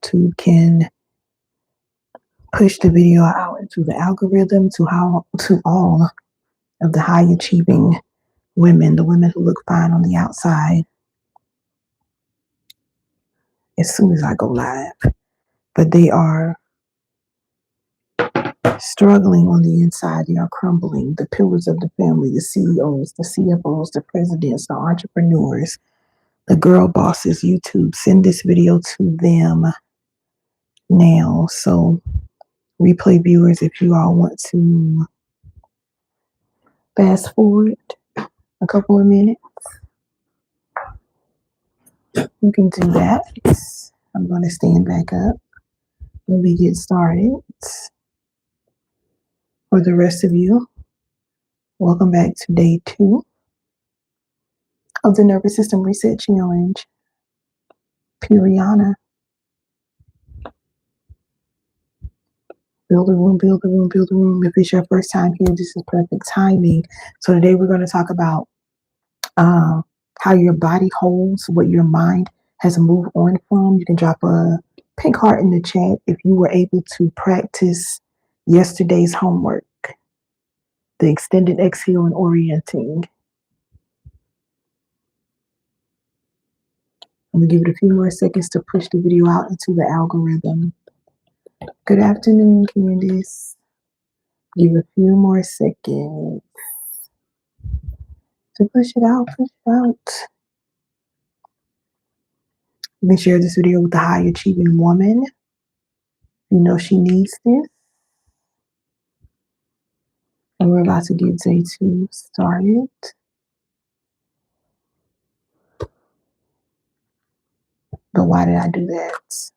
YouTube can push the video out into the algorithm to all of the high achieving women, the women who look fine on the outside, as soon as I go live. But they are struggling on the inside. They are crumbling. The pillars of the family, the CEOs, the CFOs, the presidents, the entrepreneurs, the girl bosses. YouTube, send this video to them now. So replay viewers, if you all want to fast forward a couple of minutes, you can do that. I'm going to stand back up when we get started. For the rest of you, welcome back to day 2 of the Nervous System Reset Challenge. Piriana. Build a room, build a room, build a room. If it's your first time here, this is perfect timing. So today we're going to talk about how your body holds what your mind has moved on from. You can drop a pink heart in the chat if you were able to practice yesterday's homework, the extended exhale and orienting. I'm going to give it a few more seconds to push the video out into the algorithm. Good afternoon, Candice. Give a few more seconds to push it out, push it out. You can share this video with the high achieving woman. You know she needs this. And we're about to get day 2 started. But why did I do that?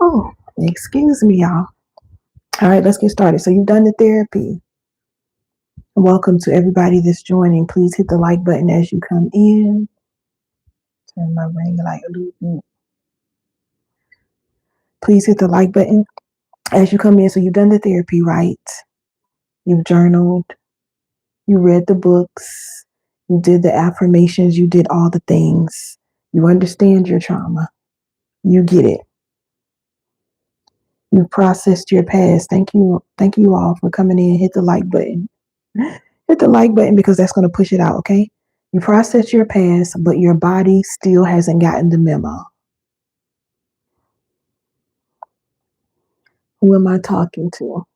Oh, excuse me, y'all. All right, let's get started. So you've done the therapy. Welcome to everybody that's joining. Please hit the like button as you come in. Turn my ring light a little bit. Please hit the like button as you come in. So you've done the therapy, right? You've journaled. You read the books. You did the affirmations. You did all the things. You understand your trauma. You get it. You processed your past. Thank you all for coming in. Hit the like button. Hit the like button because that's going to push it out, okay? You processed your past, but your body still hasn't gotten the memo. Who am I talking to?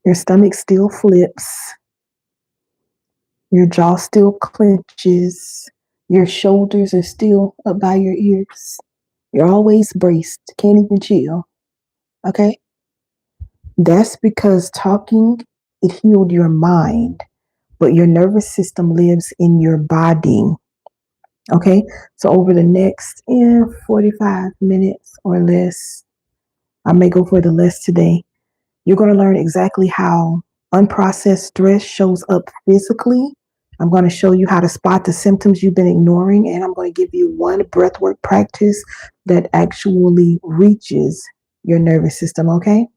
Your stomach still flips. Your jaw still clenches. Your shoulders are still up by your ears. You're always braced. Can't even chill. Okay? That's because talking, it healed your mind, but your nervous system lives in your body. Okay? So over the next 45 minutes or less, I may go for the less today, you're going to learn exactly how unprocessed stress shows up physically. I'm going to show you how to spot the symptoms you've been ignoring, and I'm going to give you one breathwork practice that actually reaches your nervous system, okay?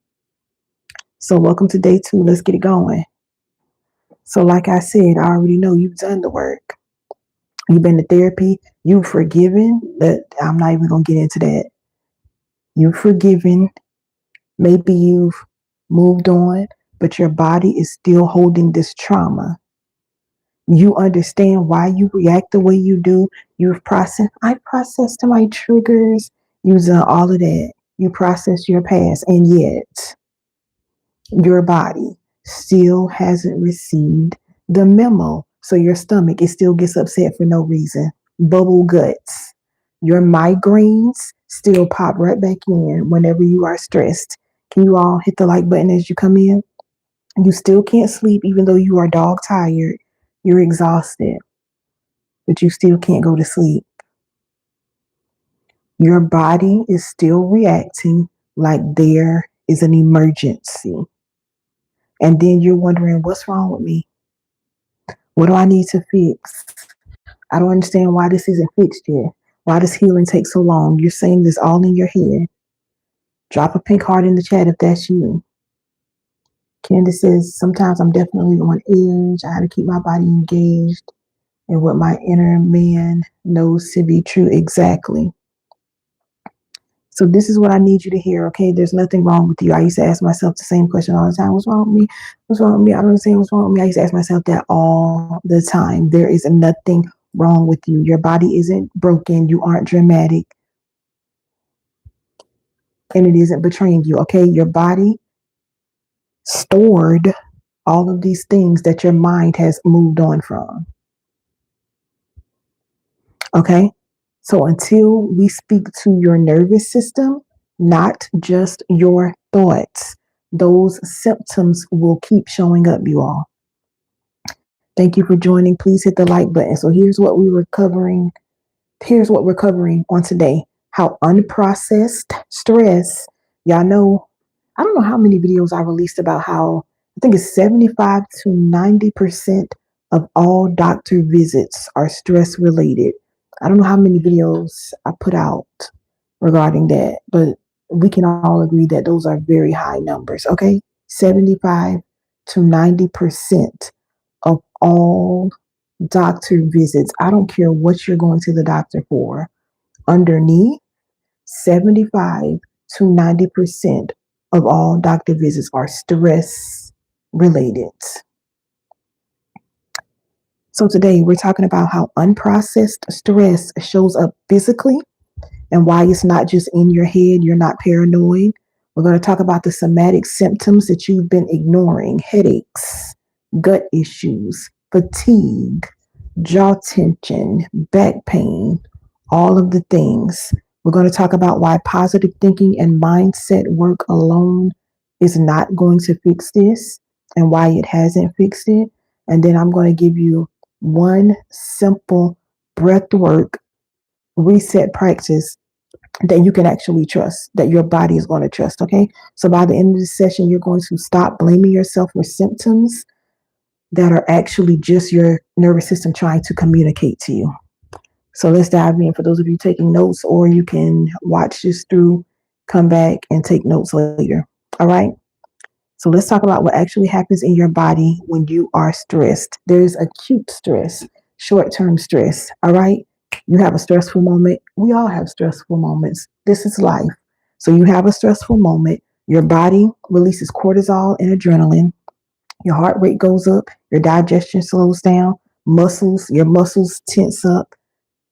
So welcome to day 2. Let's get it going. So like I said, I already know you've done the work. You've been to therapy. You've forgiven. I'm not even going to get into that. You've forgiven. Maybe you've moved on, but your body is still holding this trauma. You understand why you react the way you do. I processed my triggers. You've done all of that. You processed your past, and yet your body still hasn't received the memo. So your stomach, it still gets upset for no reason. Bubble guts. Your migraines still pop right back in whenever you are stressed. Can you all hit the like button as you come in? You still can't sleep even though you are dog tired. You're exhausted, but you still can't go to sleep. Your body is still reacting like there is an emergency. And then you're wondering, what's wrong with me? What do I need to fix? I don't understand why this isn't fixed yet. Why does healing take so long? You're saying this all in your head. Drop a pink heart in the chat if that's you. Candace says, sometimes I'm definitely on edge. I had to keep my body engaged and what my inner man knows to be true. Exactly. So this is what I need you to hear, okay? There's nothing wrong with you. I used to ask myself the same question all the time. What's wrong with me? What's wrong with me? I don't understand what's wrong with me. I used to ask myself that all the time. There is nothing wrong with you. Your body isn't broken. You aren't dramatic. And it isn't betraying you, okay? Your body stored all of these things that your mind has moved on from, okay? So until we speak to your nervous system, not just your thoughts, those symptoms will keep showing up, you all. Thank you for joining. Please hit the like button. So here's what we're covering on today. How unprocessed stress, y'all know, I don't know how many videos I released about how I think it's 75 to 90% of all doctor visits are stress related. I don't know how many videos I put out regarding that, but we can all agree that those are very high numbers, okay? 75 to 90% of all doctor visits. I don't care what you're going to the doctor for. Underneath, 75 to 90% of all doctor visits are stress related. So today we're talking about how unprocessed stress shows up physically and why it's not just in your head. You're not paranoid. We're going to talk about the somatic symptoms that you've been ignoring: headaches, gut issues, fatigue, jaw tension, back pain, all of the things. We're going to talk about why positive thinking and mindset work alone is not going to fix this and why it hasn't fixed it. And then I'm going to give you one simple breathwork reset practice that you can actually trust, that your body is going to trust, okay? So by the end of the session, you're going to stop blaming yourself for symptoms that are actually just your nervous system trying to communicate to you. So let's dive in. For those of you taking notes, or you can watch this through, come back and take notes later. All right. So let's talk about what actually happens in your body when you are stressed. There's acute stress, short-term stress. All right. You have a stressful moment. We all have stressful moments. This is life. So you have a stressful moment. Your body releases cortisol and adrenaline. Your heart rate goes up. Your digestion slows down. Your muscles tense up.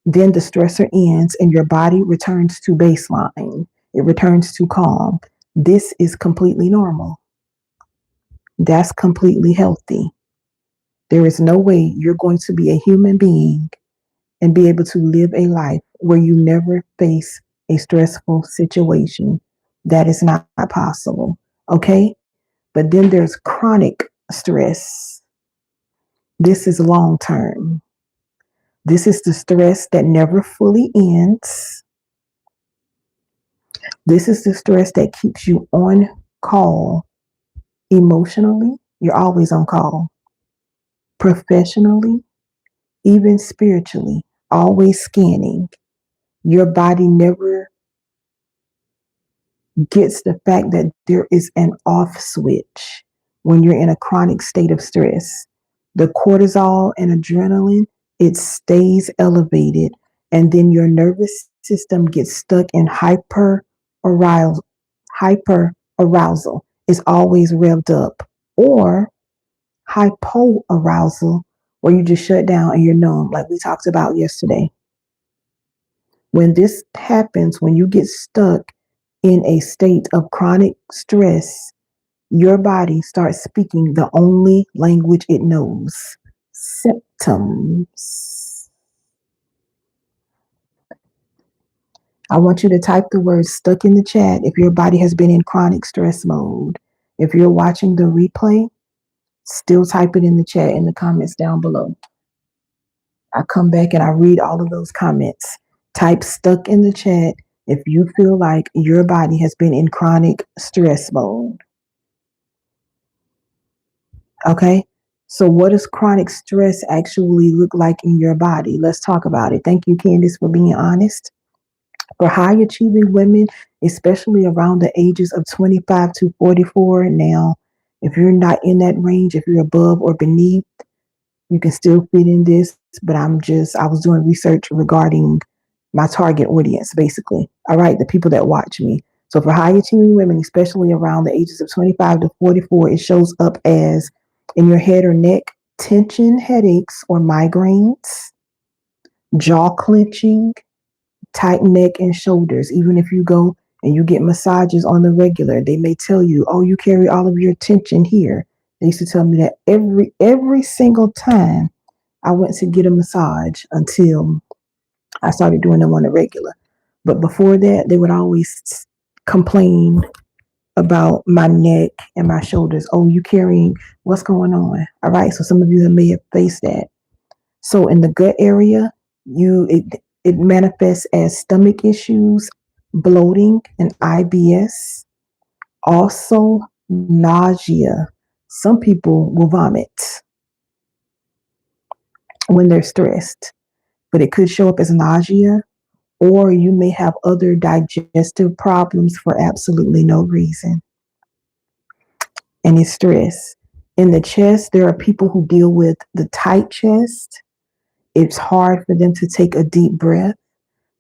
Then the stressor ends and your body returns to baseline. It returns to calm. This is completely normal. That's completely healthy. There is no way you're going to be a human being and be able to live a life where you never face a stressful situation. That is not possible. Okay? But then there's chronic stress. This is long term. This is the stress that never fully ends. This is the stress that keeps you on call emotionally. You're always on call. Professionally, even spiritually, always scanning. Your body never gets the fact that there is an off switch when you're in a chronic state of stress. The cortisol and adrenaline, it stays elevated, and then your nervous system gets stuck in hyper arousal. Is always revved up, or hypoarousal, where you just shut down and you're numb, like we talked about yesterday. When this happens, when you get stuck in a state of chronic stress, your body starts speaking the only language it knows: symptoms. I want you to type the word stuck in the chat if your body has been in chronic stress mode. If you're watching the replay, still type it in the chat in the comments down below. I come back and I read all of those comments. Type stuck in the chat if you feel like your body has been in chronic stress mode. Okay? So what does chronic stress actually look like in your body? Let's talk about it. Thank you, Candace, for being honest. For high achieving women, especially around the ages of 25 to 44. Now, if you're not in that range, if you're above or beneath, you can still fit in this, but I was doing research regarding my target audience, basically. All right, the people that watch me. So for high achieving women, especially around the ages of 25 to 44, it shows up as in your head or neck, tension, headaches, or migraines, jaw clenching, tight neck and shoulders. Even if you go and you get massages on the regular, they may tell you, oh, you carry all of your tension here. They used to tell me that every single time I went to get a massage until I started doing them on the regular. But before that, they would always complain about my neck and my shoulders. Oh, you carrying, what's going on? All right. So some of you may have faced that. So in the gut area, it manifests as stomach issues, bloating, and IBS. Also, nausea. Some people will vomit when they're stressed, but it could show up as nausea, or you may have other digestive problems for absolutely no reason. And it's stress. In the chest, there are people who deal with the tight chest. It's hard for them to take a deep breath.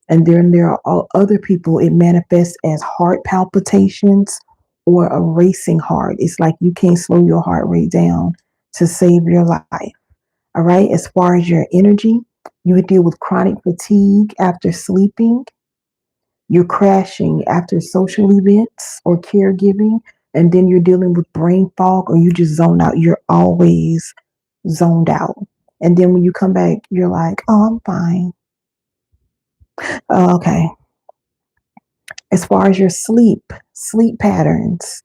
And then there are other people, it manifests as heart palpitations or a racing heart. It's like you can't slow your heart rate down to save your life. All right. As far as your energy, you would deal with chronic fatigue after sleeping. You're crashing after social events or caregiving. And then you're dealing with brain fog, or you just zone out. You're always zoned out. And then when you come back, you're like, oh, I'm fine. Okay. As far as your sleep patterns,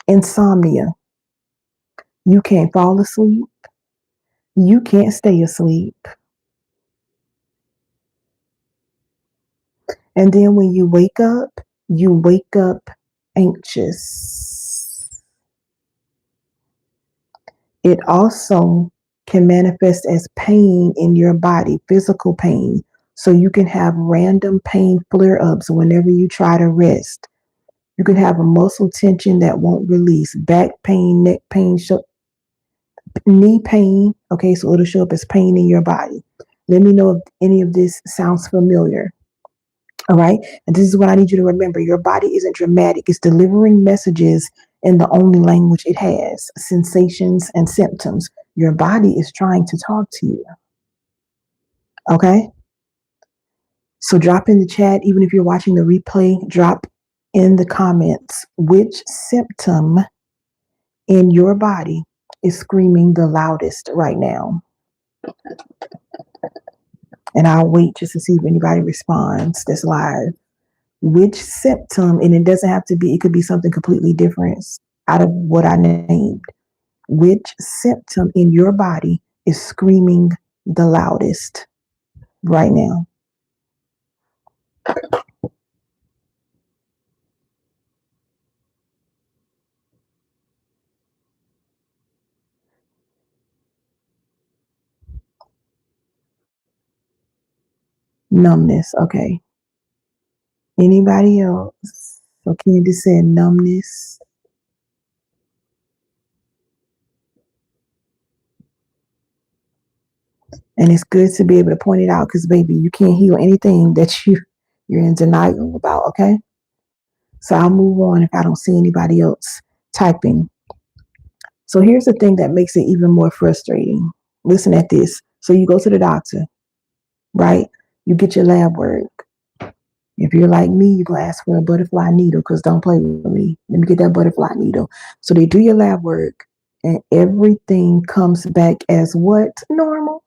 insomnia, you can't fall asleep, you can't stay asleep. And then when you wake up anxious. It also can manifest as pain in your body, physical pain. So you can have random pain flare-ups whenever you try to rest. You can have a muscle tension that won't release, back pain, neck pain, knee pain. Okay, so it'll show up as pain in your body. Let me know if any of this sounds familiar. All right, and this is what I need you to remember. Your body isn't dramatic. It's delivering messages in the only language it has, sensations and symptoms. Your body is trying to talk to you. Okay? So drop in the chat, even if you're watching the replay, drop in the comments which symptom in your body is screaming the loudest right now. And I'll wait just to see if anybody responds that's live. Which symptom, and it doesn't have to be, it could be something completely different out of what I named. Which symptom in your body is screaming the loudest right now? Numbness. Okay. Anybody else? So Candy said numbness. And it's good to be able to point it out, because baby, you can't heal anything that you're in denial about. Okay. So I'll move on if I don't see anybody else typing. So here's the thing that makes it even more frustrating. Listen at this. So you go to the doctor, right? You get your lab work. If you're like me, you're going to ask for a butterfly needle, because don't play with me. Let me get that butterfly needle. So they do your lab work and everything comes back as what? Normal.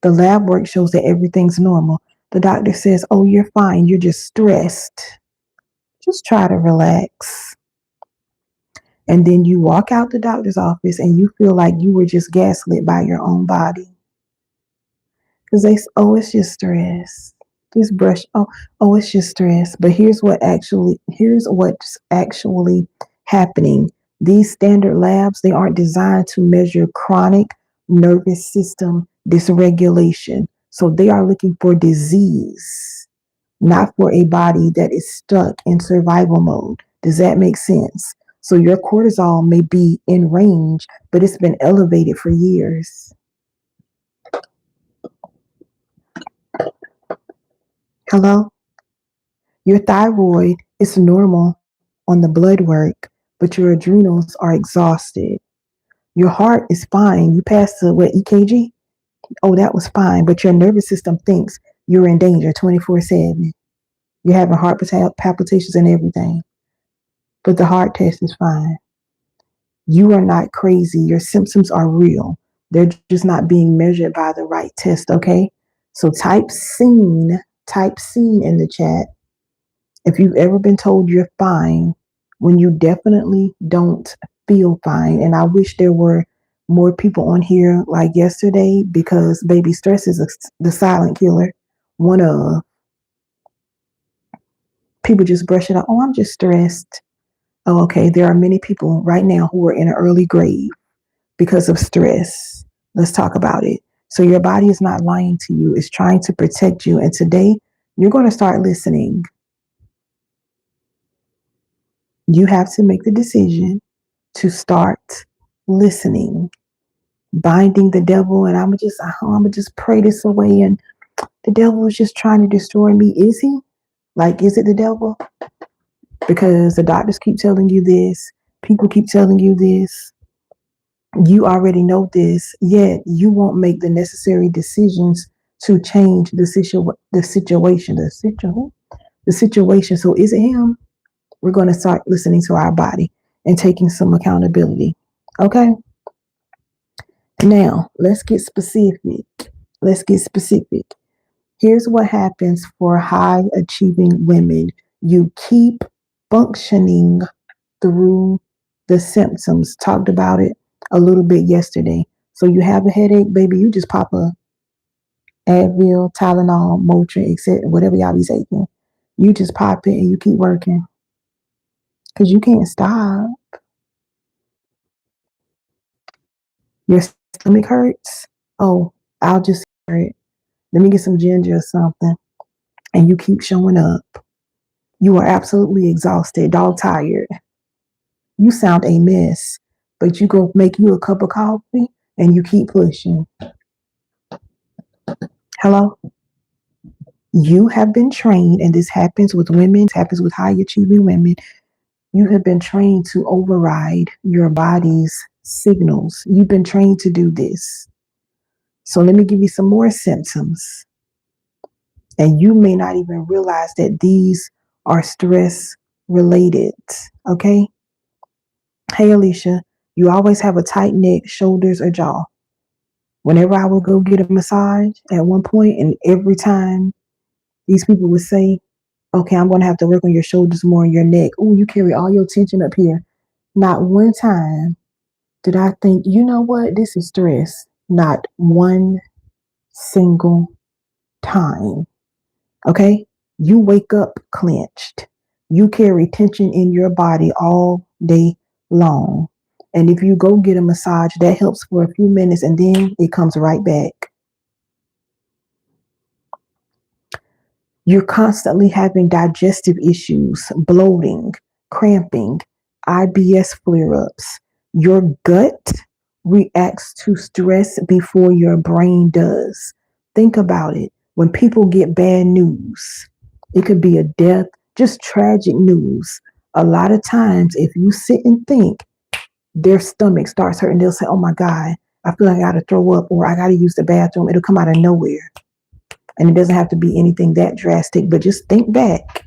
The lab work shows that everything's normal. The doctor says, oh, you're fine. You're just stressed. Just try to relax. And then you walk out the doctor's office and you feel like you were just gaslit by your own body. Because they say, oh, it's just stress. Just brush. Oh, it's just stress. But here's what's actually happening. These standard labs, they aren't designed to measure chronic nervous system dysregulation. So they are looking for disease. not for a body that is stuck in survival mode. Does that make sense? So your cortisol may be in range, but it's been elevated for years. Hello? Your thyroid is normal on the blood work, but your adrenals are exhausted. Your heart is fine. You passed the what, EKG? Oh, that was fine. But your nervous system thinks you're in danger 24/7. You're having heart palpitations and everything. But the heart test is fine. You are not crazy. Your symptoms are real. They're just not being measured by the right test, okay? So type seen in the chat if you've ever been told you're fine when you definitely don't feel fine. And I wish there were more people on here like yesterday, because baby, stress is the silent killer. One of people just brush it off. Oh, I'm just stressed. Oh, okay. There are many people right now who are in an early grave because of stress. Let's talk about it. So your body is not lying to you. It's trying to protect you. And today you're going to start listening. You have to make the decision to start listening, binding the devil. And I'm gonna just pray this away. And the devil is just trying to destroy me. Is he? Like, is it the devil? Because the doctors keep telling you this. People keep telling you this. You already know this, yet you won't make the necessary decisions to change the situation. So is it him? We're going to start listening to our body and taking some accountability. Okay? Now, let's get specific. Here's what happens for high achieving women. You keep functioning through the symptoms. Talked about it a little bit yesterday. So you have a headache, baby, you just pop a Advil, Tylenol, Motrin, etc., whatever y'all be taking. You just pop it and you keep working. Because you can't stop. Your stomach hurts. Oh, I'll just hear it. Let me get some ginger or something. And you keep showing up. You are absolutely exhausted, dog tired. You sound a mess. But you go make you a cup of coffee and you keep pushing. Hello? You have been trained, and this happens with women, happens with high achieving women. You have been trained to override your body's signals. You've been trained to do this. So let me give you some more symptoms. And you may not even realize that these are stress related. Okay? Hey, Alicia, you always have a tight neck, shoulders, or jaw. Whenever I would go get a massage at one point, and every time these people would say, okay, I'm going to have to work on your shoulders more and your neck. Oh, you carry all your tension up here. Not one time did I think, you know what, this is stress. Not one single time. Okay? You wake up clenched. You carry tension in your body all day long. And if you go get a massage, that helps for a few minutes and then it comes right back. You're constantly having digestive issues, bloating, cramping, IBS flare-ups. Your gut reacts to stress before your brain does. Think about it. When people get bad news, it could be a death, just tragic news. A lot of times, if you sit and think, their stomach starts hurting. They'll say, oh my God, I feel like I got to throw up, or I got to use the bathroom. It'll come out of nowhere. And it doesn't have to be anything that drastic, but just think back.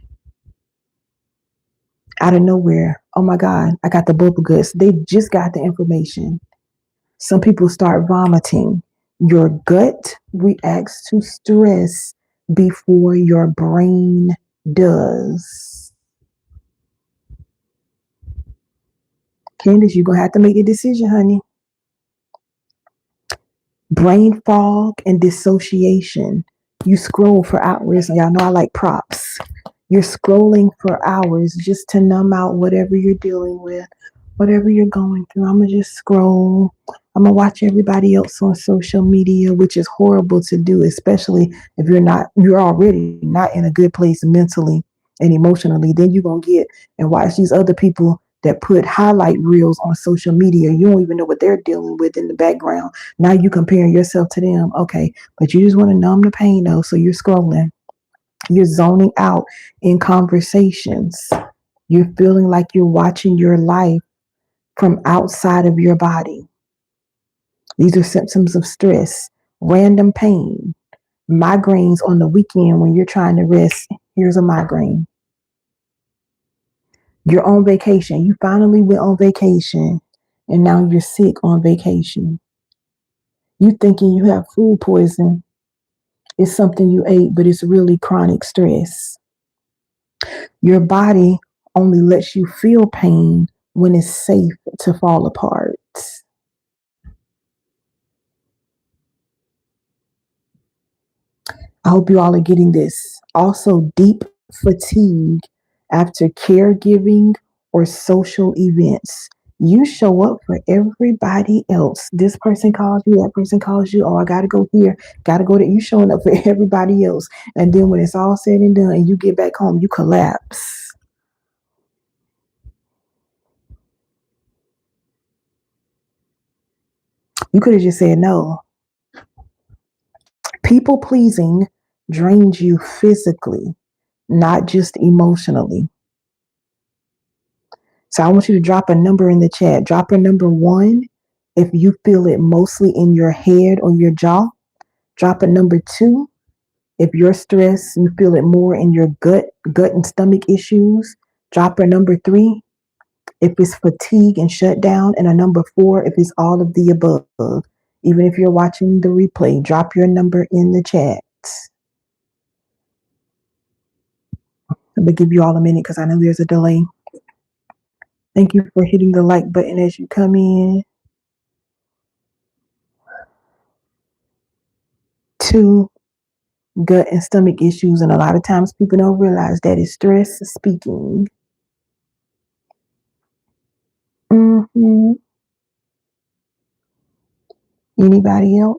Out of nowhere, oh my God, I got the bubble guts. They just got the information. Some people start vomiting. Your gut reacts to stress before your brain does. Candace, you're going to have to make a decision, honey. Brain fog and dissociation. You scroll for hours. Y'all know I like props. You're scrolling for hours just to numb out whatever you're dealing with, whatever you're going through. I'm going to just scroll. I'm gonna watch everybody else on social media, which is horrible to do, especially if you're already not in a good place mentally and emotionally. Then you're gonna get and watch these other people that put highlight reels on social media. You don't even know what they're dealing with in the background. Now you comparing yourself to them. Okay, but you just want to numb the pain though, so you're scrolling. You're zoning out in conversations. You're feeling like you're watching your life from outside of your body. These are symptoms of stress, random pain, migraines on the weekend when you're trying to rest. Here's a migraine. You're on vacation. You finally went on vacation and now you're sick on vacation. You thinking you have food poison. It's something you ate, but it's really chronic stress. Your body only lets you feel pain when it's safe to fall apart. I hope you all are getting this. Also, deep fatigue after caregiving or social events. You show up for everybody else. This person calls you, that person calls you. Oh, I got to go here, got to go there. You showing up for everybody else. And then when it's all said and done and you get back home, you collapse. You could have just said no. People pleasing drains you physically, not just emotionally. So I want you to drop a number in the chat. Drop a number 1 if you feel it mostly in your head or your jaw. Drop a number 2 if you're stressed, you feel it more in your gut and stomach issues. Drop a number 3 if it's fatigue and shutdown, and a number 4 if it's all of the above. Even if you're watching the replay, drop your number in the chat. I'm gonna give you all a minute because I know there's a delay. Thank you for hitting the like button as you come in. 2, gut and stomach issues, and a lot of times people don't realize that is stress speaking. Anybody else?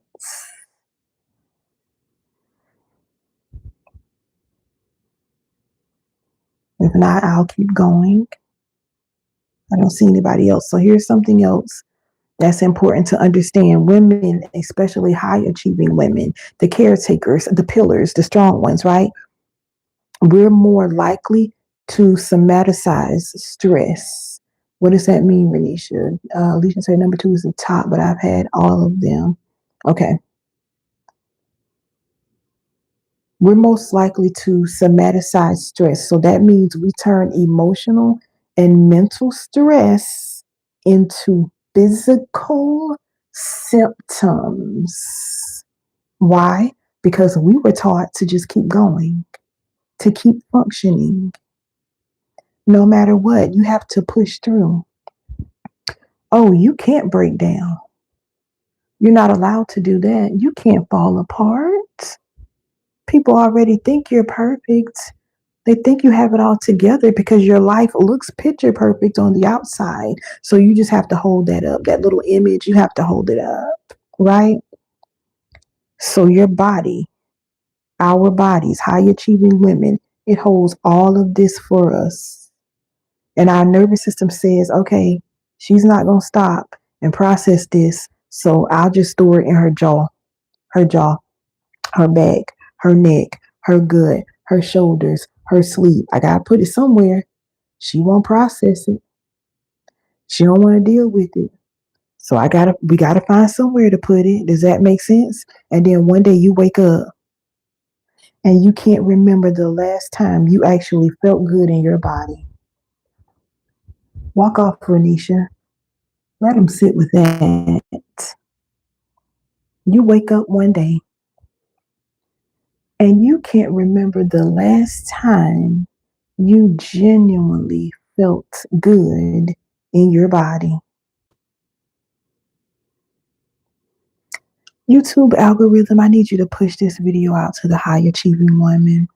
If not, I'll keep going. I don't see anybody else. So here's something else that's important to understand. Women, especially high achieving women, the caretakers, the pillars, the strong ones, right? We're more likely to somaticize stress. What does that mean, Renisha? Alicia said number 2 is the top, but I've had all of them. Okay. We're most likely to somaticize stress. So that means we turn emotional and mental stress into physical symptoms. Why? Because we were taught to just keep going, to keep functioning. No matter what, you have to push through. Oh, you can't break down. You're not allowed to do that. You can't fall apart. People already think you're perfect. They think you have it all together because your life looks picture perfect on the outside. So you just have to hold that up. That little image, you have to hold it up, right? So your body, our bodies, high achieving women, it holds all of this for us. And our nervous system says, okay, she's not going to stop and process this. So I'll just store it in her jaw, her back, her neck, her gut, her shoulders, her sleep. I got to put it somewhere. She won't process it. She don't want to deal with it. So we gotta find somewhere to put it. Does that make sense? And then one day you wake up and you can't remember the last time you actually felt good in your body. Walk off, Renisha. Let them sit with that. You wake up one day and you can't remember the last time you genuinely felt good in your body. YouTube algorithm, I need you to push this video out to the high achieving women.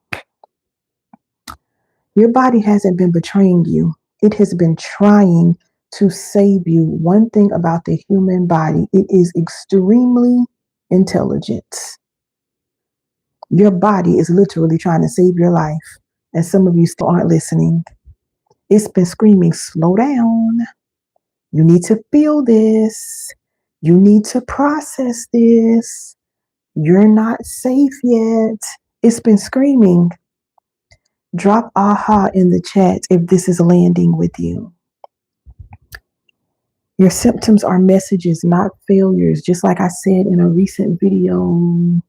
Your body hasn't been betraying you. It has been trying to save you. One thing about the human body, it is extremely intelligent. Your body is literally trying to save your life, and some of you still aren't listening. It's been screaming, slow down. You need to feel this. You need to process this. You're not safe yet. It's been screaming. Drop aha in the chat if this is landing with you. Your symptoms are messages, not failures. Just like I said in a recent video,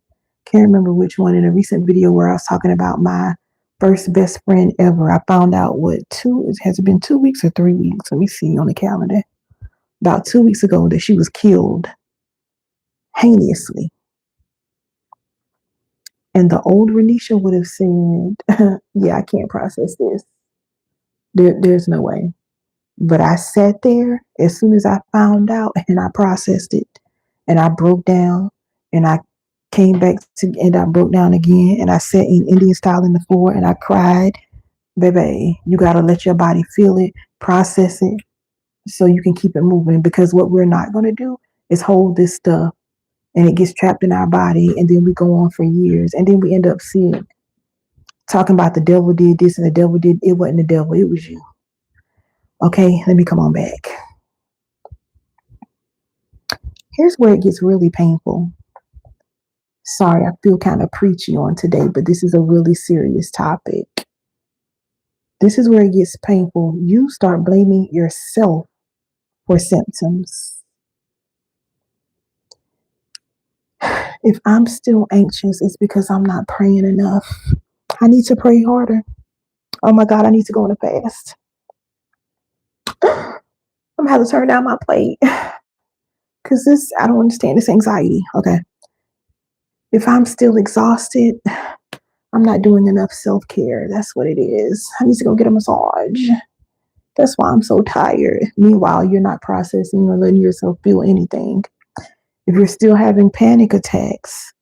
can't remember which one, in a recent video where I was talking about my first best friend ever. I found out has it been 2 weeks or 3 weeks? Let me see on the calendar. About 2 weeks ago that she was killed heinously. And the old RONESHIA would have said, yeah, I can't process this. There's no way. But I sat there as soon as I found out, and I processed it, and I broke down, and I came back and I broke down again, and I sat in Indian style in the floor, and I cried. Baby, you got to let your body feel it, process it, so you can keep it moving. Because what we're not going to do is hold this stuff, and it gets trapped in our body, and then we go on for years, and then we end up sick, talking about the devil did this and the devil did. It wasn't the devil, it was you. Okay, let me come on back. Here's where it gets really painful. Sorry, I feel kind of preachy on today, but this is a really serious topic. This is where it gets painful. You start blaming yourself for symptoms. If I'm still anxious, it's because I'm not praying enough. I need to pray harder. Oh my God, I need to go on a fast. I'm gonna have to turn down my plate. Because I don't understand this anxiety. Okay. If I'm still exhausted, I'm not doing enough self-care. That's what it is. I need to go get a massage. That's why I'm so tired. Meanwhile, you're not processing or letting yourself feel anything. If you're still having panic attacks,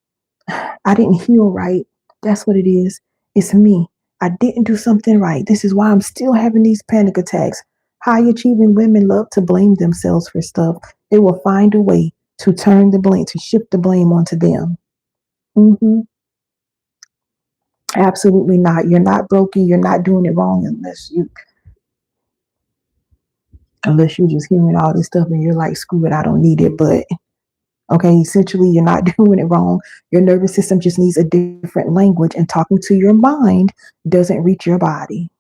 I didn't heal right. That's what it is. It's me. I didn't do something right. This is why I'm still having these panic attacks. High achieving women love to blame themselves for stuff. They will find a way to to shift the blame onto them. Absolutely not. You're not broken. You're not doing it wrong unless you're just hearing all this stuff and you're like, screw it, I don't need it. But okay, essentially, you're not doing it wrong. Your nervous system just needs a different language, and talking to your mind doesn't reach your body.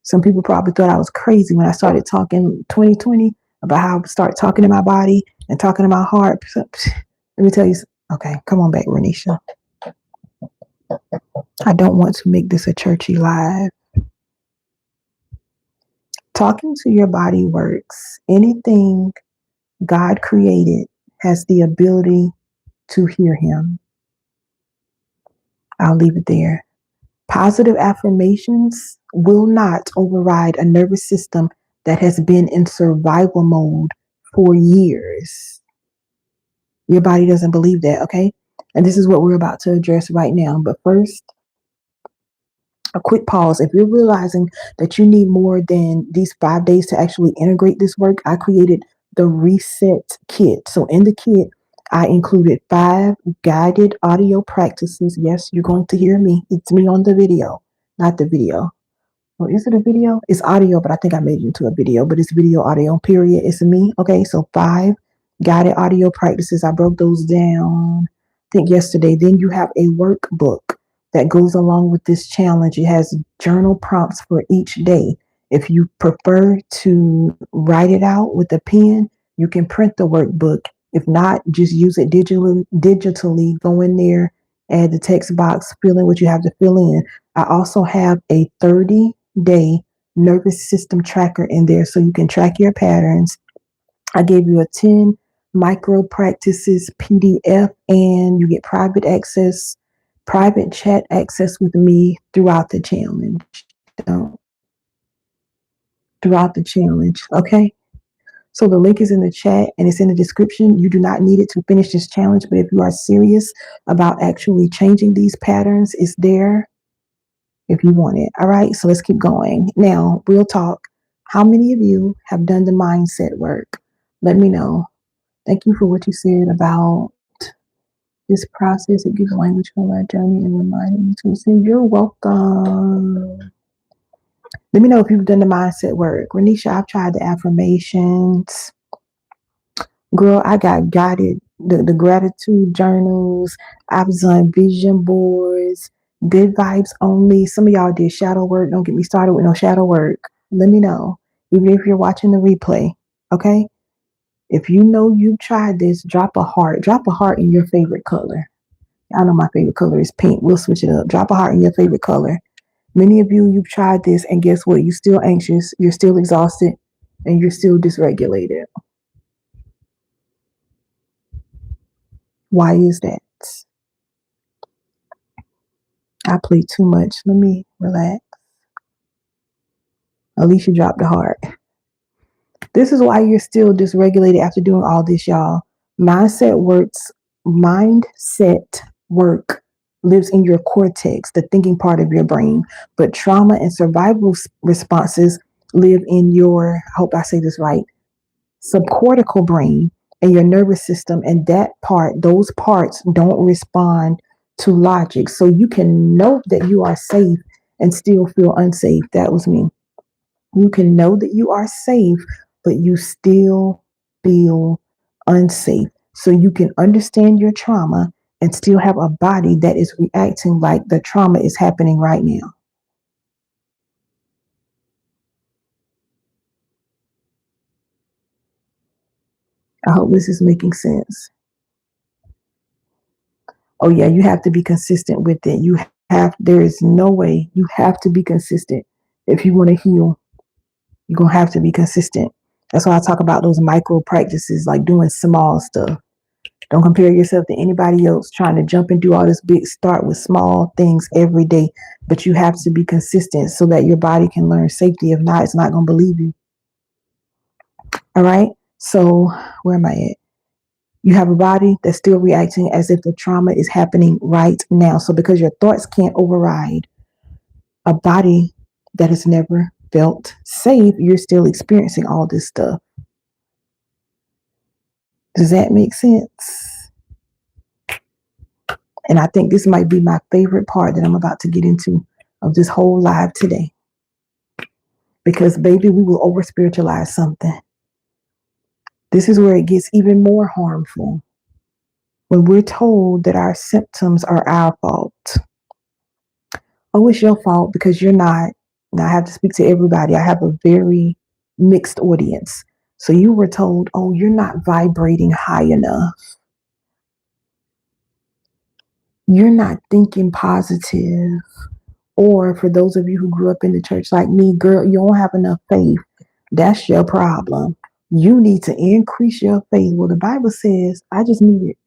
Some people probably thought I was crazy when I started talking 2020 about how I start talking to my body and talking to my heart. Let me tell you, okay, come on back, RONESHIA. I don't want to make this a churchy live. Talking to your body works. Anything God created has the ability to hear him. I'll leave it there. Positive affirmations will not override a nervous system that has been in survival mode for years. Your body doesn't believe that, okay? And this is what we're about to address right now. But first, a quick pause. If you're realizing that you need more than these 5 days to actually integrate this work, I created the Reset Kit. So in the kit, I included 5 guided audio practices. Yes, you're going to hear me. It's me on the video, not the video. Or is it a video? It's audio, but I think I made it into a video, but it's video, audio, period. It's me. Okay, so 5 guided audio practices. I broke those down, I think yesterday. Then you have a workbook that goes along with this challenge. It has journal prompts for each day. If you prefer to write it out with a pen, you can print the workbook. If not, just use it digitally. Go in there, add the text box, fill in what you have to fill in. I also have a 30-day nervous system tracker in there so you can track your patterns. I gave you a 10 micro practices PDF, and you get private chat access with me throughout the challenge. Okay? So the link is in the chat and it's in the description. You do not need it to finish this challenge, but if you are serious about actually changing these patterns, it's there if you want it. All right, so let's keep going. Now, real talk. How many of you have done the mindset work? Let me know. Thank you for what you said about this process. It gives language for my journey and reminding me to say you're welcome. Let me know if you've done the mindset work. RONESHIA, I've tried the affirmations. Girl, I got guided the gratitude journals. I've done vision boards, good vibes only. Some of y'all did shadow work. Don't get me started with no shadow work. Let me know. Even if you're watching the replay, okay? If you know you've tried this, drop a heart. Drop a heart in your favorite color. I know my favorite color is pink. We'll switch it up. Drop a heart in your favorite color. Many of you, you've tried this, and guess what? You're still anxious, you're still exhausted, and you're still dysregulated. Why is that? I play too much. Let me relax. Alicia dropped the heart. This is why you're still dysregulated after doing all this, y'all. Mindset work lives in your cortex, the thinking part of your brain, but trauma and survival responses live in your, I hope I say this right, subcortical brain and your nervous system. And those parts don't respond to logic. So you can know that you are safe and still feel unsafe. That was me. You can know that you are safe, but you still feel unsafe. So you can understand your trauma and still have a body that is reacting like the trauma is happening right now. I hope this is making sense. Oh yeah, you have to be consistent with it. There is no way. You have to be consistent. If you want to heal, you're going to have to be consistent. That's why I talk about those micro practices, like doing small stuff. Don't compare yourself to anybody else trying to jump and do all this big. Start with small things every day, but you have to be consistent so that your body can learn safety. If not, it's not going to believe you. All right. So where am I at? You have a body that's still reacting as if the trauma is happening right now. So because your thoughts can't override a body that has never felt safe, you're still experiencing all this stuff. Does that make sense? And I think this might be my favorite part that I'm about to get into of this whole live today. Because, baby, we will over spiritualize something. This is where it gets even more harmful. When we're told that our symptoms are our fault. Oh, it's your fault because you're not. Now, I have to speak to everybody. I have a very mixed audience. So you were told, oh, you're not vibrating high enough. You're not thinking positive. Or for those of you who grew up in the church like me, girl, you don't have enough faith. That's your problem. You need to increase your faith. Well, the Bible says, I just needed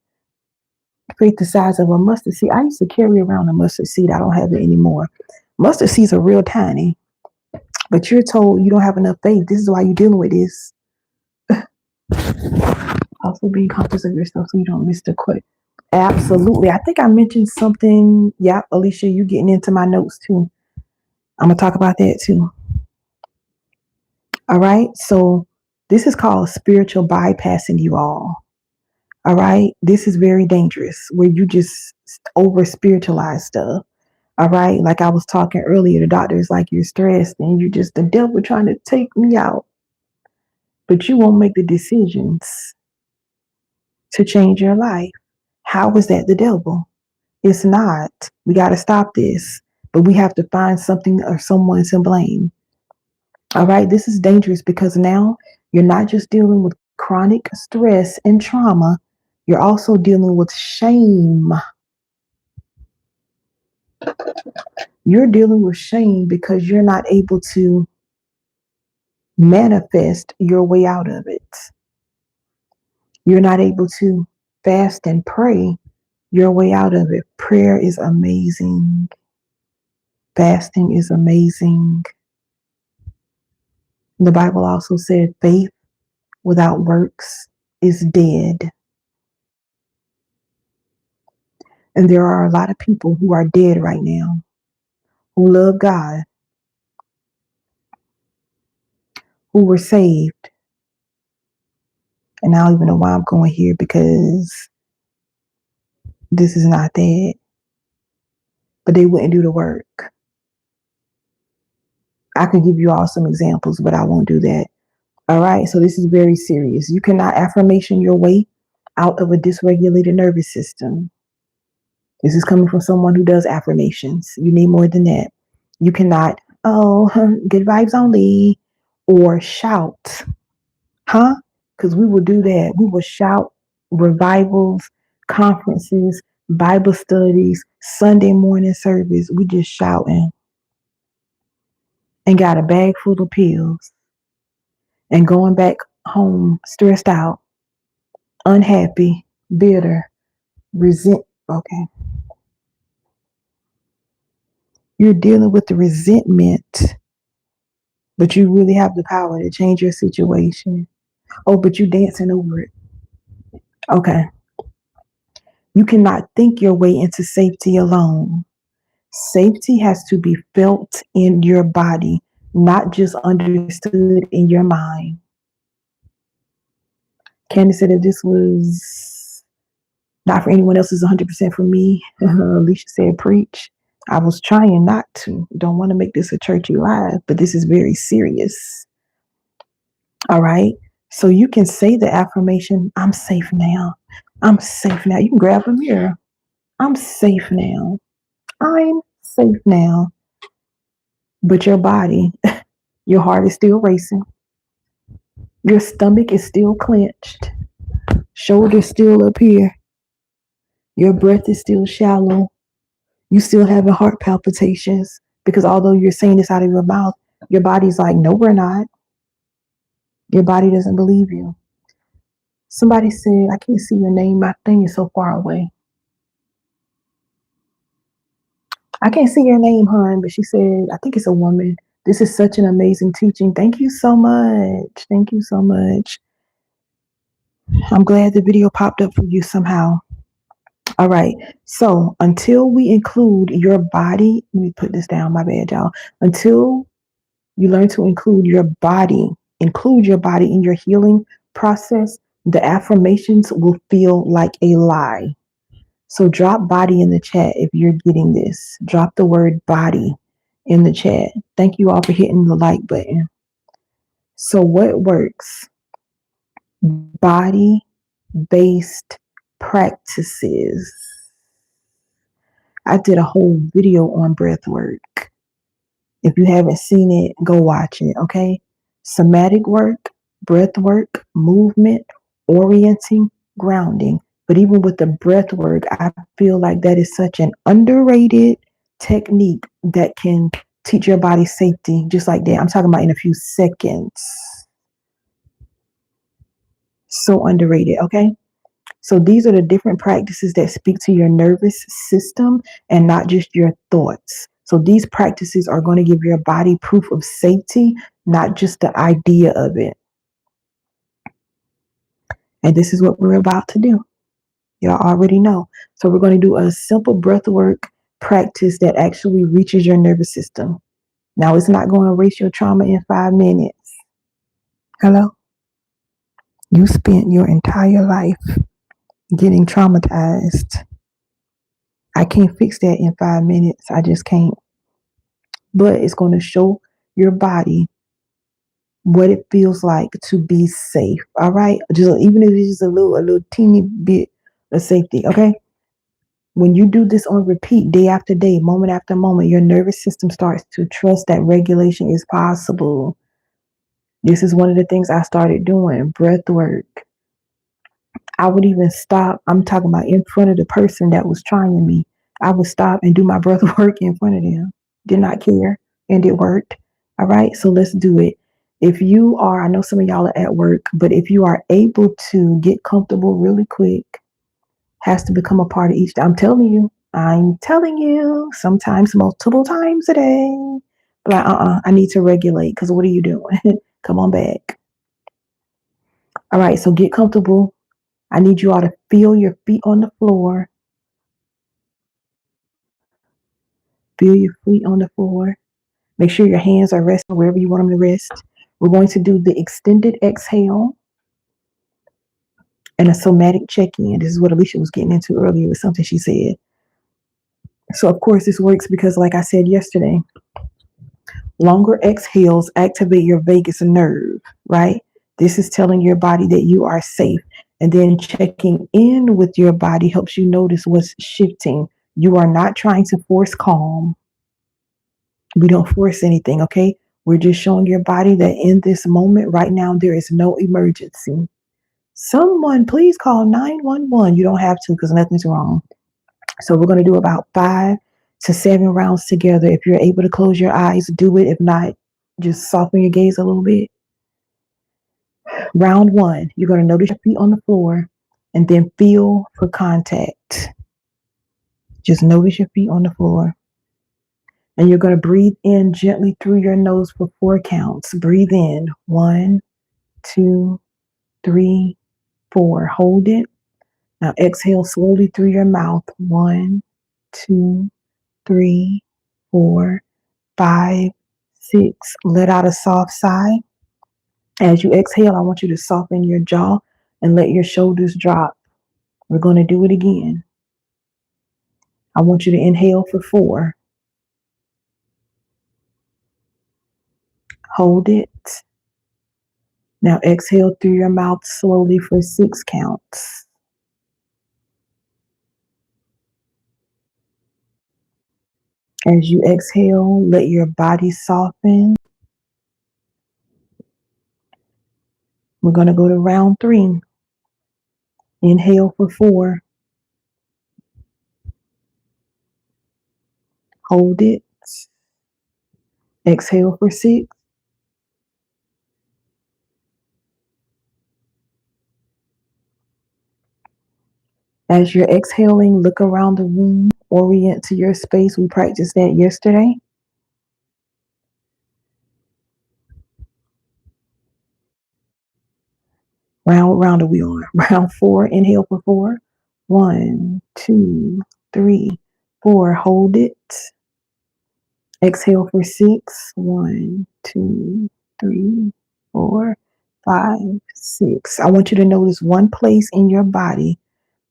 faith the size of a mustard seed. I used to carry around a mustard seed. I don't have it anymore. Mustard seeds are real tiny, but you're told you don't have enough faith. This is why you're dealing with this. Also being conscious of yourself so you don't miss the quote. Absolutely. I think I mentioned something. Yeah, Alicia, you getting into my notes too. I'm going to talk about that too. All right. So this is called spiritual bypassing, you all. All right. This is very dangerous where you just over spiritualize stuff. All right. Like I was talking earlier, the doctor is like, you're stressed and you just the devil trying to take me out. But you won't make the decisions to change your life. How is that the devil? It's not. We got to stop this. But we have to find something or someone to blame. All right. This is dangerous because now you're not just dealing with chronic stress and trauma. You're also dealing with shame. You're dealing with shame because you're not able to manifest your way out of it. You're not able to fast and pray your way out of it. Prayer is amazing. Fasting is amazing. The Bible also said faith without works is dead. And there are a lot of people who are dead right now, who love God, who were saved. And I don't even know why I'm going here because this is not that. But they wouldn't do the work. I could give you all some examples, but I won't do that. All right, so this is very serious. You cannot affirmation your way out of a dysregulated nervous system. This is coming from someone who does affirmations. You need more than that. You cannot, good vibes only, or shout, huh? Because we will do that. We will shout revivals, conferences, Bible studies, Sunday morning service. We just shouting and got a bag full of pills and going back home stressed out, unhappy, bitter, resent. Okay. You're dealing with the resentment, but you really have the power to change your situation. Oh, but you dancing over it. Okay. You cannot think your way into safety alone. Safety has to be felt in your body, not just understood in your mind. Candace said if this was not for anyone else, it's 100% for me. Alicia said, preach. I was trying not to. Don't want to make this a churchy live, but this is very serious. All right. So you can say the affirmation, I'm safe now. I'm safe now. You can grab a mirror. I'm safe now. I'm safe now. But your body, your heart is still racing. Your stomach is still clenched. Shoulders still up here. Your breath is still shallow. You still having heart palpitations because although you're saying this out of your mouth, your body's like, no, we're not. Your body doesn't believe you. Somebody said, I can't see your name. My thing is so far away. I can't see your name, hon, but she said, I think it's a woman. This is such an amazing teaching. Thank you so much. Thank you so much. I'm glad the video popped up for you somehow. All right. So until we include your body, let me put this down. My bad, y'all. Until you learn to include your body in your healing process, the affirmations will feel like a lie. So drop body in the chat if you're getting this. Drop the word body in the chat. Thank you all for hitting the like button. So what works? Body-based practices. I did a whole video on breathwork. If you haven't seen it, go watch it, okay? Somatic work, breath work, movement, orienting, grounding. But even with the breath work, I feel like that is such an underrated technique that can teach your body safety just like that. I'm talking about in a few seconds. So underrated, okay? So these are the different practices that speak to your nervous system and not just your thoughts. So these practices are going to give your body proof of safety, not just the idea of it. And this is what we're about to do. Y'all already know. So we're going to do a simple breath work practice that actually reaches your nervous system. Now, it's not going to erase your trauma in 5 minutes. Hello? You spent your entire life getting traumatized. I can't fix that in 5 minutes. I just can't. But it's going to show your body what it feels like to be safe. All right. Just even if it's just a little teeny bit of safety. Okay. When you do this on repeat day after day, moment after moment, your nervous system starts to trust that regulation is possible. This is one of the things I started doing, breath work. I would even stop. I'm talking about in front of the person that was trying me. I would stop and do my breath work in front of them. Did not care. And it worked. All right. So let's do it. If you are, I know some of y'all are at work, but if you are able to get comfortable really quick, has to become a part of each day. I'm telling you, sometimes multiple times a day. But I need to regulate because what are you doing? Come on back. All right. So get comfortable. I need you all to feel your feet on the floor. Feel your feet on the floor. Make sure your hands are resting wherever you want them to rest. We're going to do the extended exhale and a somatic check-in. This is what Alicia was getting into earlier with something she said. So of course this works because, like I said yesterday, longer exhales activate your vagus nerve, right? This is telling your body that you are safe. And then checking in with your body helps you notice what's shifting. You are not trying to force calm. We don't force anything, okay? We're just showing your body that in this moment right now, there is no emergency. Someone please call 911. You don't have to because nothing's wrong. So we're going to do about 5 to 7 rounds together. If you're able to close your eyes, do it. If not, just soften your gaze a little bit. Round 1, you're going to notice your feet on the floor and then feel for contact. Just notice your feet on the floor. And you're going to breathe in gently through your nose for 4 counts. Breathe in. 1, 2, 3, 4. Hold it. Now exhale slowly through your mouth. 1, 2, 3, 4, 5, 6. Let out a soft sigh. As you exhale, I want you to soften your jaw and let your shoulders drop. We're going to do it again. I want you to inhale for 4. Hold it. Now exhale through your mouth slowly for 6 counts. As you exhale, let your body soften. We're going to go to round 3. Inhale for 4. Hold it. Exhale for 6. As you're exhaling, look around the room, orient to your space. We practiced that yesterday. Round are we on? Round 4, inhale for 4. 1, 2, 3, 4. Hold it. Exhale for 6. 1, 2, 3, 4, 5, 6. I want you to notice one place in your body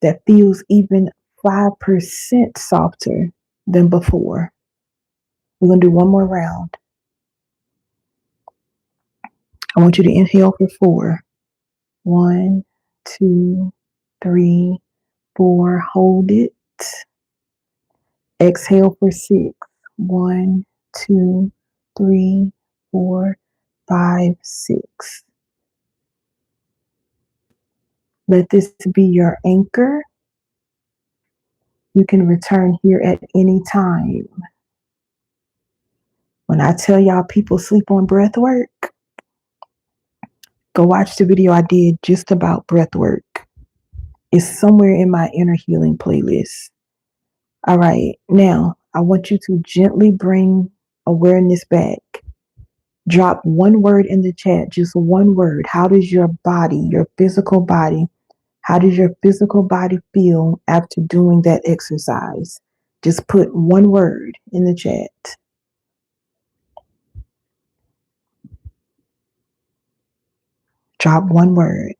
that feels even 5% softer than before. We're going to do one more round. I want you to inhale for 4. 1, 2, 3, 4. Hold it. Exhale for 6. 1, 2, 3, 4, 5, 6. Let this be your anchor. You can return here at any time. When I tell y'all people sleep on breath work, go watch the video I did just about breath work. It's somewhere in my inner healing playlist. All right, now I want you to gently bring awareness back. Drop one word in the chat, just one word. How does your body, your physical body, how does your physical body feel after doing that exercise? Just put one word in the chat. Drop one word.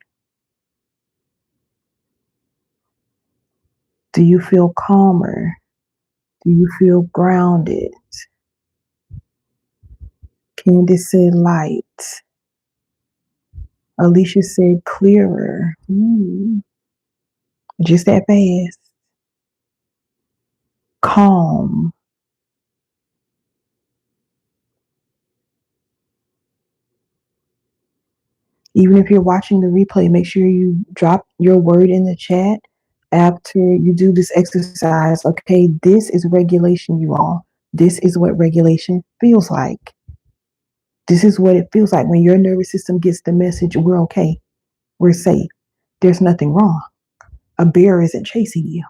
Do you feel calmer? Do you feel grounded? Candace said light. Alicia said clearer. Just that fast. Calm. Even if you're watching the replay, make sure you drop your word in the chat after you do this exercise. Okay, this is regulation, you all. This is what regulation feels like. This is what it feels like when your nervous system gets the message, we're okay, we're safe, there's nothing wrong. A bear isn't chasing you.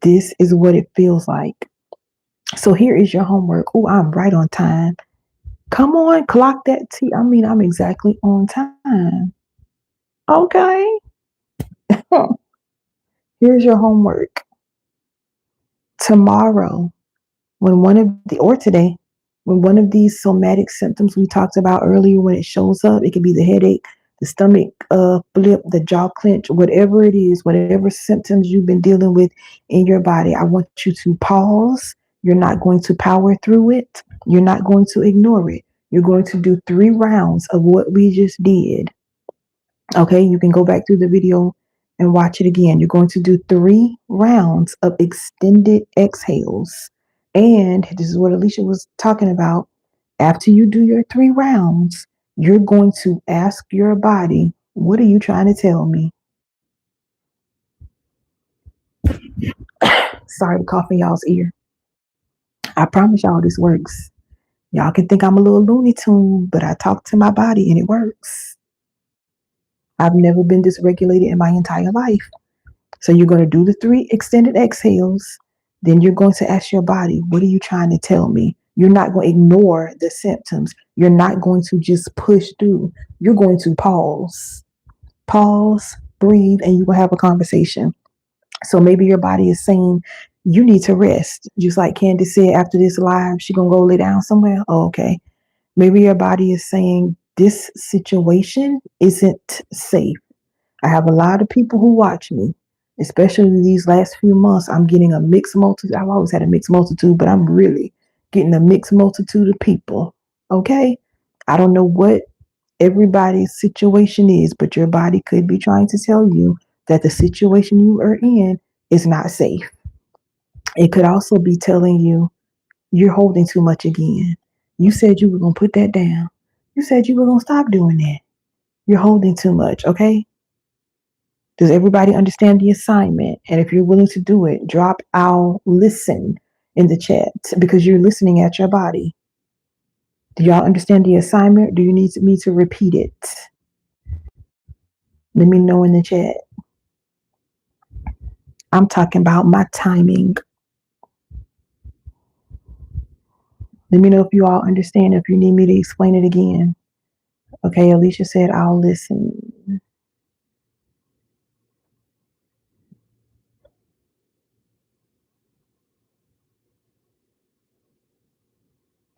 This is what it feels like. So here is your homework. Oh, I'm right on time. Come on, clock that T. I mean, I'm exactly on time. Okay. Here's your homework. Tomorrow, or today, When one of these somatic symptoms we talked about earlier, when it shows up, it could be the headache, the stomach flip, the jaw clench, whatever it is, whatever symptoms you've been dealing with in your body, I want you to pause. You're not going to power through it. You're not going to ignore it. You're going to do 3 rounds of what we just did. Okay, you can go back through the video and watch it again. You're going to do 3 rounds of extended exhales. And this is what Alicia was talking about. After you do your 3 rounds, you're going to ask your body, what are you trying to tell me? Sorry to cough in y'all's ear. I promise y'all this works. Y'all can think I'm a little Looney Tune, but I talk to my body and it works. I've never been dysregulated in my entire life. So you're going to do the 3 extended exhales. Then you're going to ask your body, what are you trying to tell me? You're not going to ignore the symptoms. You're not going to just push through. You're going to pause, breathe, and you will have a conversation. So maybe your body is saying you need to rest. Just like Candace said after this live, she's going to go lay down somewhere. Oh, okay. Maybe your body is saying this situation isn't safe. I have a lot of people who watch me, especially these last few months. I'm getting a mixed multitude. I've always had a mixed multitude, but I'm really getting a mixed multitude of people. Okay? I don't know what everybody's situation is, but your body could be trying to tell you that the situation you are in is not safe. It could also be telling you you're holding too much again. You said you were going to put that down. You said you were going to stop doing that. You're holding too much, okay? Does everybody understand the assignment? And if you're willing to do it, drop "I'll listen" in the chat because you're listening at your body. Do y'all understand the assignment? Do you need me to repeat it? Let me know in the chat. I'm talking about my timing. Let me know if you all understand, if you need me to explain it again. Okay, Alicia said, "I'll listen."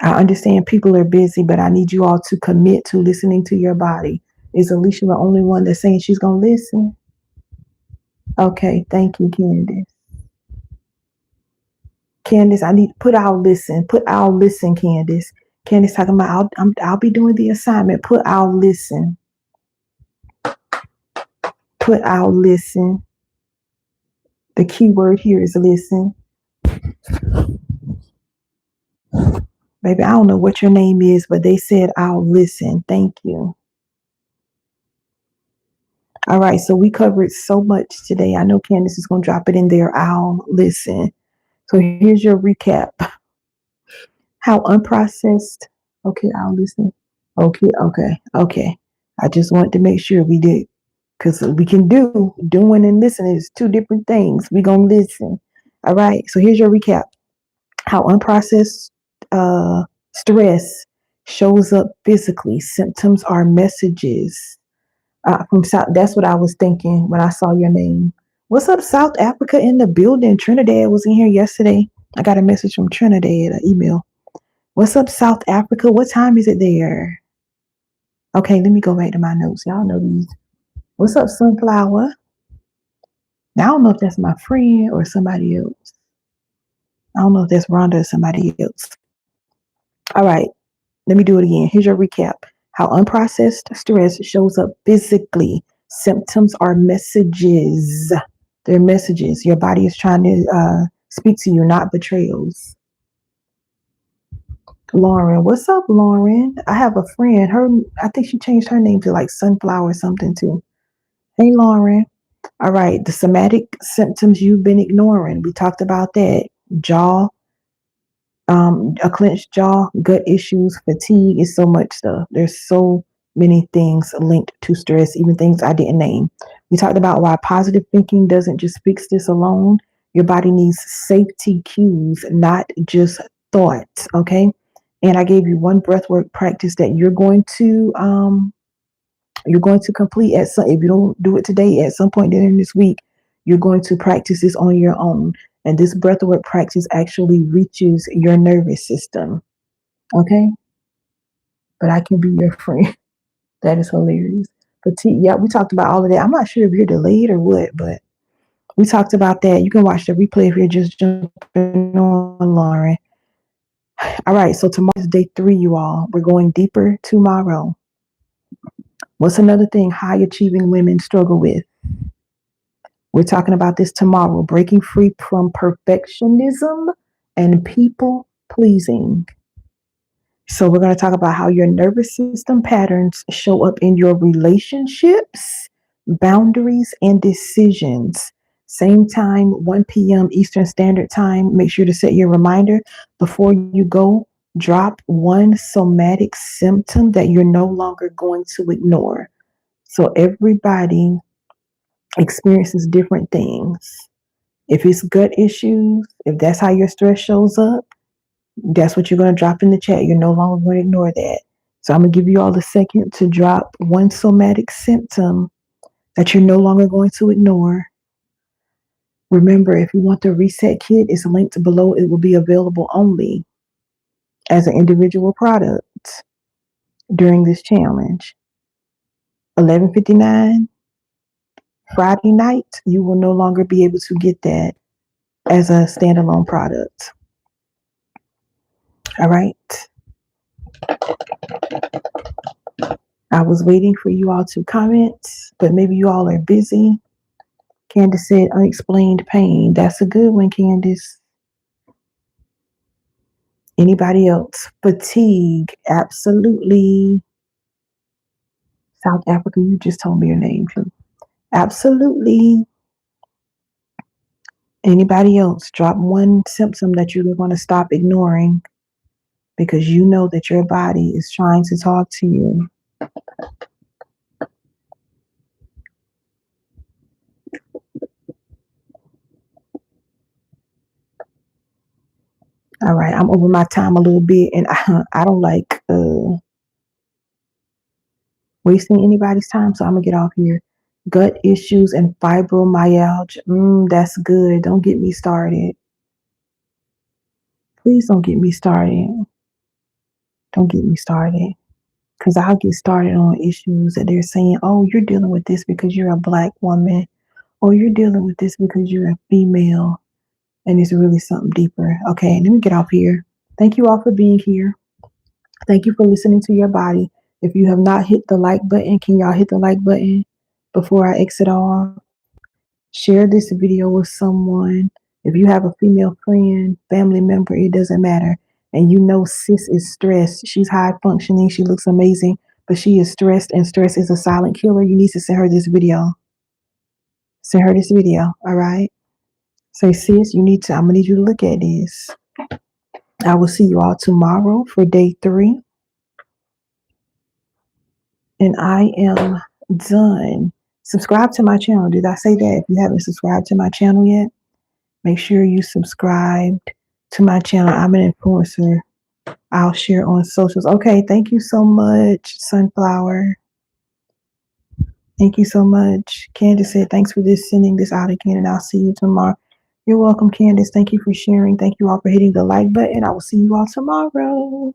I understand people are busy, but I need you all to commit to listening to your body. Is Alicia the only one that's saying she's going to listen? Okay, thank you, Candace. Candace, I need to put "I'll listen." Put "I'll listen," Candace. Candace talking about I'll be doing the assignment. Put "I'll listen." Put "I'll listen." The key word here is listen. Baby, I don't know what your name is, but they said "I'll listen." Thank you. All right, so we covered so much today. I know Candace is going to drop it in there. "I'll listen." So here's your recap. How unprocessed. Okay, "I'll listen." Okay. I just wanted to make sure we did, because we can doing and listening is 2 different things. We're going to listen. All right, so here's your recap. How unprocessed stress shows up physically. Symptoms are messages. From South, that's what I was thinking when I saw your name. What's up, South Africa in the building? Trinidad was in here yesterday. I got a message from Trinidad, an email. What's up, South Africa? What time is it there? Okay, let me go back to my notes. Y'all know these. What's up, Sunflower? Now, I don't know if that's my friend or somebody else. I don't know if that's Rhonda or somebody else. All right, let me do it again. Here's your recap. How unprocessed stress shows up physically. Symptoms are messages. They're messages. Your body is trying to speak to you, not betrayals. Lauren, what's up, Lauren? I have a friend. I think she changed her name to like Sunflower or something too. Hey, Lauren. All right, the somatic symptoms you've been ignoring. We talked about that. Jaw, a clenched jaw, gut issues, fatigue. Is so much stuff. There's so many things linked to stress, even things I didn't name. We talked about why positive thinking doesn't just fix this alone. Your body needs safety cues, not just thoughts. Okay. And I gave you one breathwork practice that you're going to complete at some. If you don't do it today, at some point during this week, you're going to practice this on your own. And this breathwork practice actually reaches your nervous system. Okay? But I can be your friend. That is hilarious. Petite, yeah, we talked about all of that. I'm not sure if you're delayed or what, but we talked about that. You can watch the replay if you're just jumping on, Lauren. All right, so tomorrow is day 3, you all. We're going deeper tomorrow. What's another thing high achieving women struggle with? We're talking about this tomorrow, breaking free from perfectionism and people pleasing. So we're going to talk about how your nervous system patterns show up in your relationships, boundaries, and decisions. Same time, 1 p.m. Eastern Standard Time. Make sure to set your reminder before you go. Drop one somatic symptom that you're no longer going to ignore. So everybody experiences different things. If it's gut issues, if that's how your stress shows up, that's what you're going to drop in the chat. You're no longer going to ignore that. So I'm going to give you all a second to drop one somatic symptom that you're no longer going to ignore. Remember, if you want the reset kit, it's linked below. It will be available only as an individual product during this challenge. 11:59 Friday night, you will no longer be able to get that as a standalone product. All right. I was waiting for you all to comment, but maybe you all are busy. Candace said unexplained pain. That's a good one, Candace. Anybody else? Fatigue. Absolutely. South Africa, you just told me your name too. Absolutely. Anybody else? Drop one symptom that you're going to stop ignoring because you know that your body is trying to talk to you. All right, I'm over my time a little bit, and I don't like wasting anybody's time, so I'm gonna get off here. Gut issues and fibromyalgia. That's good. Don't get me started. Please don't get me started. Don't get me started. Because I'll get started on issues that they're saying, oh, you're dealing with this because you're a Black woman, or you're dealing with this because you're a female, and it's really something deeper. Okay, let me get off here. Thank you all for being here. Thank you for listening to your body. If you have not hit the like button, can y'all hit the like button before I exit off? Share this video with someone. If you have a female friend, family member, it doesn't matter. And you know sis is stressed. She's high functioning. She looks amazing, but she is stressed, and stress is a silent killer. You need to send her this video. Send her this video, all right? Say, sis, I'm gonna need you to look at this. I will see you all tomorrow for day 3. And I am done. Subscribe to my channel. Did I say that? If you haven't subscribed to my channel yet, make sure you subscribed to my channel. I'm an influencer. I'll share on socials. Okay, thank you so much, Sunflower. Thank you so much. Candace said, thanks for sending this out again, and I'll see you tomorrow. You're welcome, Candace. Thank you for sharing. Thank you all for hitting the like button. I will see you all tomorrow.